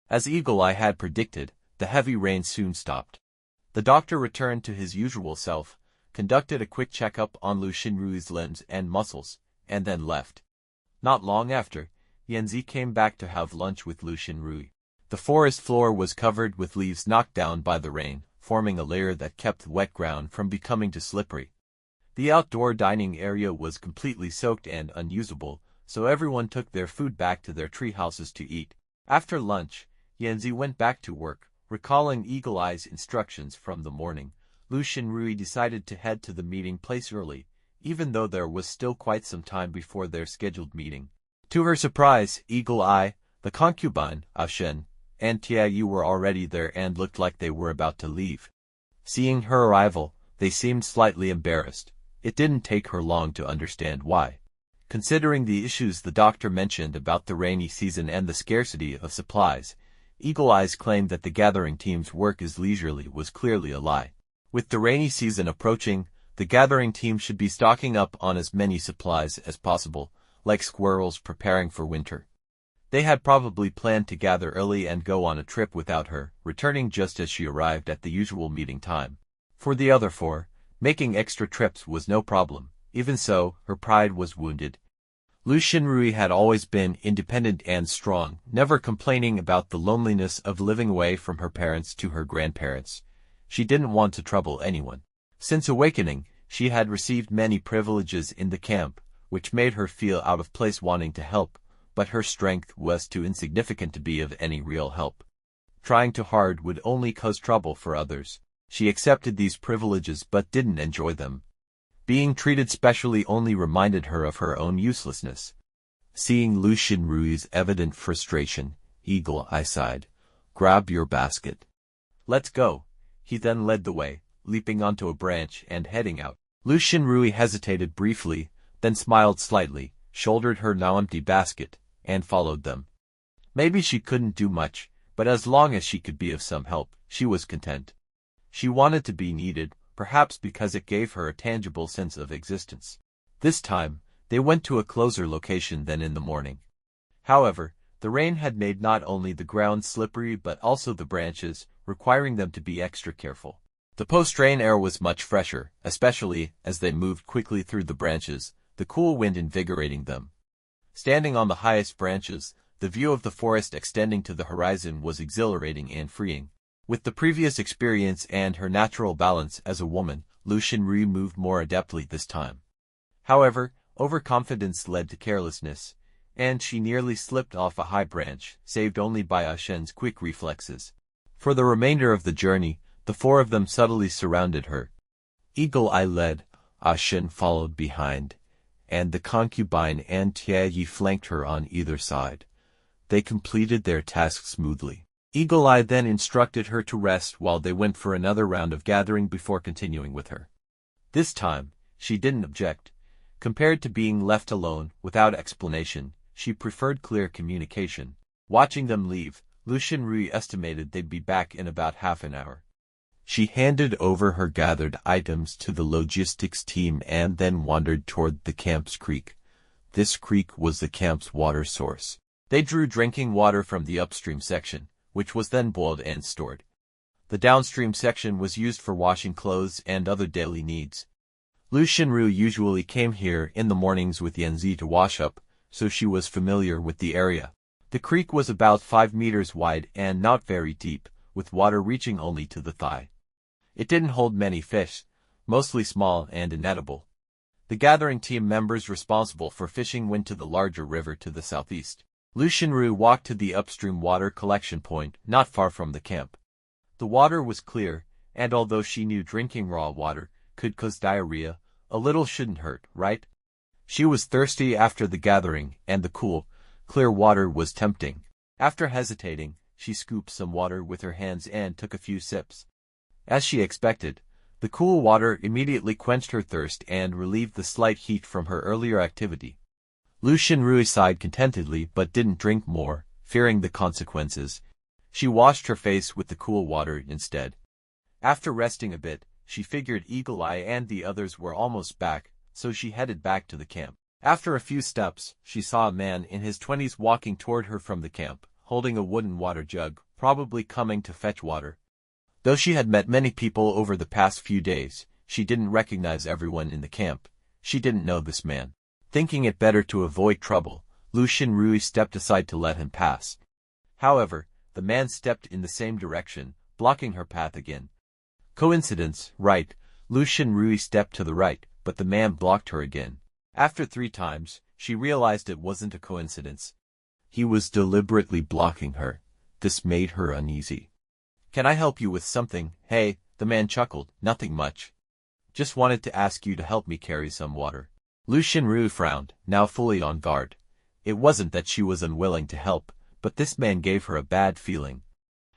As Eagle Eye had predicted, the heavy rain soon stopped. The doctor returned to his usual self, conducted a quick checkup on Lu Xinrui's limbs and muscles, and then left. Not long after, Yanzi came back to have lunch with Lu Xinrui. The forest floor was covered with leaves knocked down by the rain, forming a layer that kept the wet ground from becoming too slippery. The outdoor dining area was completely soaked and unusable, so everyone took their food back to their tree houses to eat. After lunch, Yanzi went back to work, recalling Eagle Eye's instructions from the morning. Lu Xinrui decided to head to the meeting place early, even though there was still quite some time before their scheduled meeting. To her surprise, Eagle Eye, the concubine, Shen, and Tiayu were already there and looked like they were about to leave. Seeing her arrival, they seemed slightly embarrassed. It didn't take her long to understand why. Considering the issues the doctor mentioned about the rainy season and the scarcity of supplies, Eagle Eye's claim that the gathering team's work is leisurely was clearly a lie. With the rainy season approaching, the gathering team should be stocking up on as many supplies as possible, like squirrels preparing for winter. They had probably planned to gather early and go on a trip without her, returning just as she arrived at the usual meeting time. For the other four, making extra trips was no problem. Even so, her pride was wounded. Lu Xinrui had always been independent and strong, never complaining about the loneliness of living away from her parents to her grandparents. She didn't want to trouble anyone. Since awakening, she had received many privileges in the camp, which made her feel out of place wanting to help, but her strength was too insignificant to be of any real help. Trying too hard would only cause trouble for others. She accepted these privileges but didn't enjoy them. Being treated specially only reminded her of her own uselessness. Seeing Lu Xinrui's evident frustration, Eagle Eye sighed. "Grab your basket. Let's go." He then led the way, leaping onto a branch and heading out. Lu Xinrui hesitated briefly, then smiled slightly, shouldered her now empty basket, and followed them. Maybe she couldn't do much, but as long as she could be of some help, she was content. She wanted to be needed, perhaps because it gave her a tangible sense of existence. This time, they went to a closer location than in the morning. However, the rain had made not only the ground slippery but also the branches, requiring them to be extra careful. The post-rain air was much fresher, especially as they moved quickly through the branches, the cool wind invigorating them. Standing on the highest branches, the view of the forest extending to the horizon was exhilarating and freeing. With the previous experience and her natural balance as a woman, Lu Xinrui moved more adeptly this time. However, overconfidence led to carelessness, and she nearly slipped off a high branch, saved only by Shen's quick reflexes. For the remainder of the journey, the four of them subtly surrounded her. Eagle Eye led, Shen followed behind, and the concubine and Tiayi flanked her on either side. They completed their task smoothly. Eagle Eye then instructed her to rest while they went for another round of gathering before continuing with her. This time, she didn't object. Compared to being left alone, without explanation, she preferred clear communication. Watching them leave, Lu Xinrui estimated they'd be back in about half an hour. She handed over her gathered items to the logistics team and then wandered toward the camp's creek. This creek was the camp's water source. They drew drinking water from the upstream section, which was then boiled and stored. The downstream section was used for washing clothes and other daily needs. Lu Xinrui usually came here in the mornings with Yanzi to wash up, so she was familiar with the area. The creek was about 5 meters wide and not very deep, with water reaching only to the thigh. It didn't hold many fish, mostly small and inedible. The gathering team members responsible for fishing went to the larger river to the southeast. Lu Xinrui walked to the upstream water collection point, not far from the camp. The water was clear, and although she knew drinking raw water could cause diarrhea, a little shouldn't hurt, right? She was thirsty after the gathering, and the cool, clear water was tempting. After hesitating, she scooped some water with her hands and took a few sips. As she expected, the cool water immediately quenched her thirst and relieved the slight heat from her earlier activity. Lu Xinrui sighed contentedly but didn't drink more, fearing the consequences. She washed her face with the cool water instead. After resting a bit, she figured Eagle Eye and the others were almost back, so she headed back to the camp. After a few steps, she saw a man in his 20s walking toward her from the camp, holding a wooden water jug, probably coming to fetch water. Though she had met many people over the past few days, she didn't recognize everyone in the camp. She didn't know this man. Thinking it better to avoid trouble, Lu Xinrui stepped aside to let him pass. However, the man stepped in the same direction, blocking her path again. Coincidence, right? Lu Xinrui stepped to the right, but the man blocked her again. After 3 times, she realized it wasn't a coincidence. He was deliberately blocking her. This made her uneasy. "Can I help you with something?" "Hey," the man chuckled, "nothing much. Just wanted to ask you to help me carry some water." Lu Xinrui frowned, now fully on guard. It wasn't that she was unwilling to help, but this man gave her a bad feeling.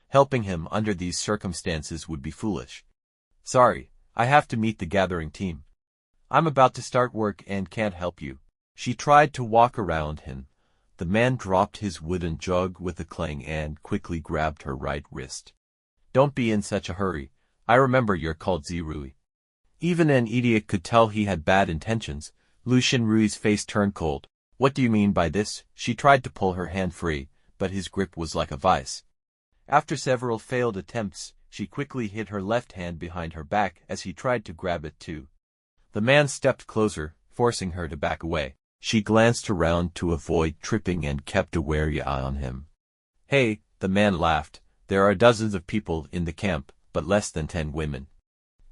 Helping him under these circumstances would be foolish. "Sorry, I have to meet the gathering team. I'm about to start work and can't help you." She tried to walk around him. The man dropped his wooden jug with a clang and quickly grabbed her right wrist. "Don't be in such a hurry. I remember you're called Zirui." Even an idiot could tell he had bad intentions. Lu Xinrui's face turned cold. "What do you mean by this?" She tried to pull her hand free, but his grip was like a vice. After several failed attempts, she quickly hid her left hand behind her back as he tried to grab it too. The man stepped closer, forcing her to back away. She glanced around to avoid tripping and kept a wary eye on him. "Hey," the man laughed, "there are dozens of people in the camp, but less than 10 women.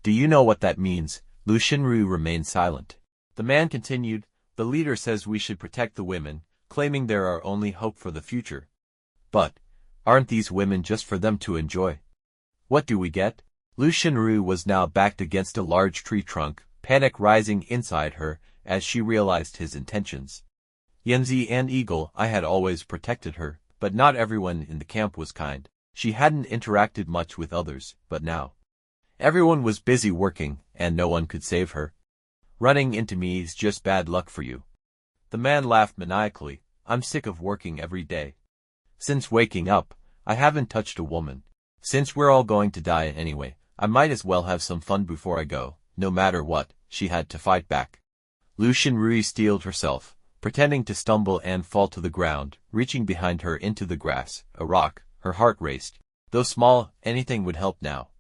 Do you know what that means?" Lu Xinrui remained silent. The man continued, "The leader says we should protect the women, claiming there are only hope for the future. But, aren't these women just for them to enjoy? What do we get?" Lu Xinrui was now backed against a large tree trunk, panic rising inside her as she realized his intentions. Yanzi and Eagle, I had always protected her, but not everyone in the camp was kind. She hadn't interacted much with others, but now everyone was busy working, and no one could save her. "Running into me is just bad luck for you." The man laughed maniacally. "I'm sick of working every day. Since waking up, I haven't touched a woman. Since we're all going to die anyway, I might as well have some fun before I go." No matter what, she had to fight back. Lu Xinrui steeled herself, pretending to stumble and fall to the ground, reaching behind her into the grass, a rock. Her heart raced. Though small, anything would help now.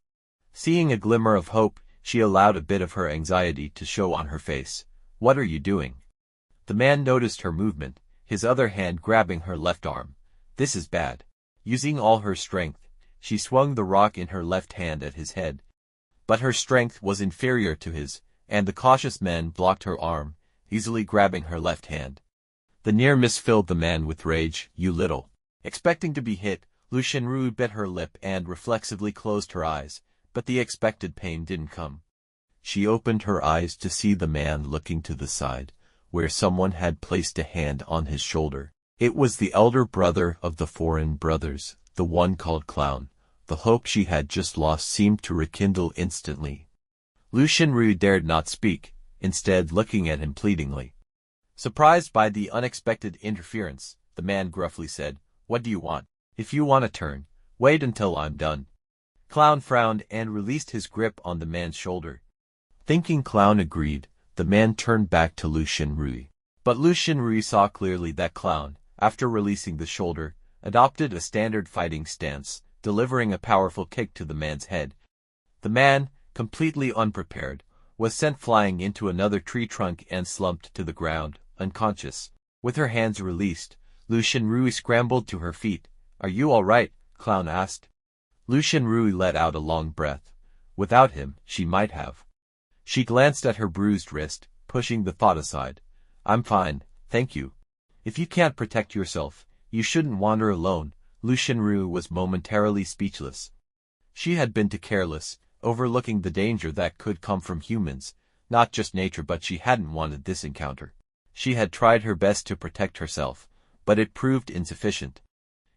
Seeing a glimmer of hope, she allowed a bit of her anxiety to show on her face. "What are you doing?" The man noticed her movement, his other hand grabbing her left arm. "This is bad." Using all her strength, she swung the rock in her left hand at his head. But her strength was inferior to his, and the cautious man blocked her arm, easily grabbing her left hand. The near miss filled the man with rage. "You little." Expecting to be hit, Lu Xinrui bit her lip and reflexively closed her eyes, but the expected pain didn't come. She opened her eyes to see the man looking to the side, where someone had placed a hand on his shoulder. It was the elder brother of the foreign brothers, the one called Clown. The hope she had just lost seemed to rekindle instantly. Lu Xinrui dared not speak, instead looking at him pleadingly. Surprised by the unexpected interference, the man gruffly said, "What do you want? If you want to turn, wait until I'm done." Clown frowned and released his grip on the man's shoulder. Thinking Clown agreed, the man turned back to Lu Xinrui. But Lu Xinrui saw clearly that Clown, after releasing the shoulder, adopted a standard fighting stance, delivering a powerful kick to the man's head. The man, completely unprepared, was sent flying into another tree trunk and slumped to the ground, unconscious. With her hands released, Lu Xinrui scrambled to her feet. "Are you all right?" Clown asked. Lu Xinrui let out a long breath. Without him, she might have. She glanced at her bruised wrist, pushing the thought aside. "I'm fine, thank you. If you can't protect yourself, you shouldn't wander alone." Lu Xinrui was momentarily speechless. She had been too careless, overlooking the danger that could come from humans, not just nature, but she hadn't wanted this encounter. She had tried her best to protect herself, but it proved insufficient.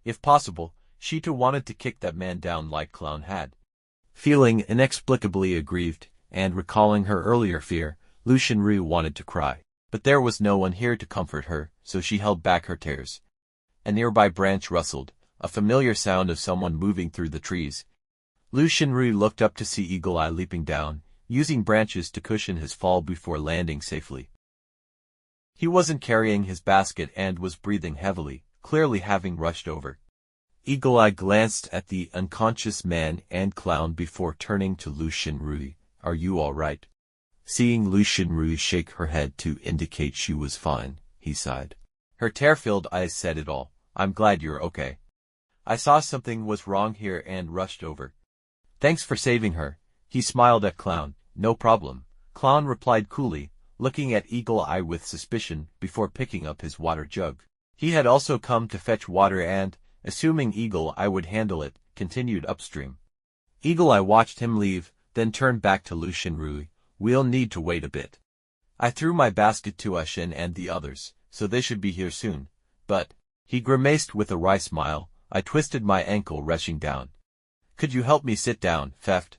If possible, she too wanted to kick that man down like Clown had. Feeling inexplicably aggrieved, and recalling her earlier fear, Lu Xinrui wanted to cry. But there was no one here to comfort her, so she held back her tears. A nearby branch rustled, a familiar sound of someone moving through the trees. Lu Xinrui looked up to see Eagle Eye leaping down, using branches to cushion his fall before landing safely. He wasn't carrying his basket and was breathing heavily, clearly having rushed over. Eagle-Eye glanced at the unconscious man and clown before turning to Lu Xinrui. Are you all right? Seeing Lu Xinrui shake her head to indicate she was fine, he sighed. Her tear-filled eyes said it all. I'm glad you're okay. I saw something was wrong here and rushed over. Thanks for saving her. He smiled at Clown. No problem. Clown replied coolly, looking at Eagle-Eye with suspicion before picking up his water jug. He had also come to fetch water and, assuming Eagle-Eye would handle it, continued upstream. Eagle-Eye watched him leave, then turned back to Lu Xinrui. We'll need to wait a bit. I threw my basket to Ushin and the others, so they should be here soon. But, he grimaced with a wry smile, I twisted my ankle rushing down. Could you help me sit down, Theft?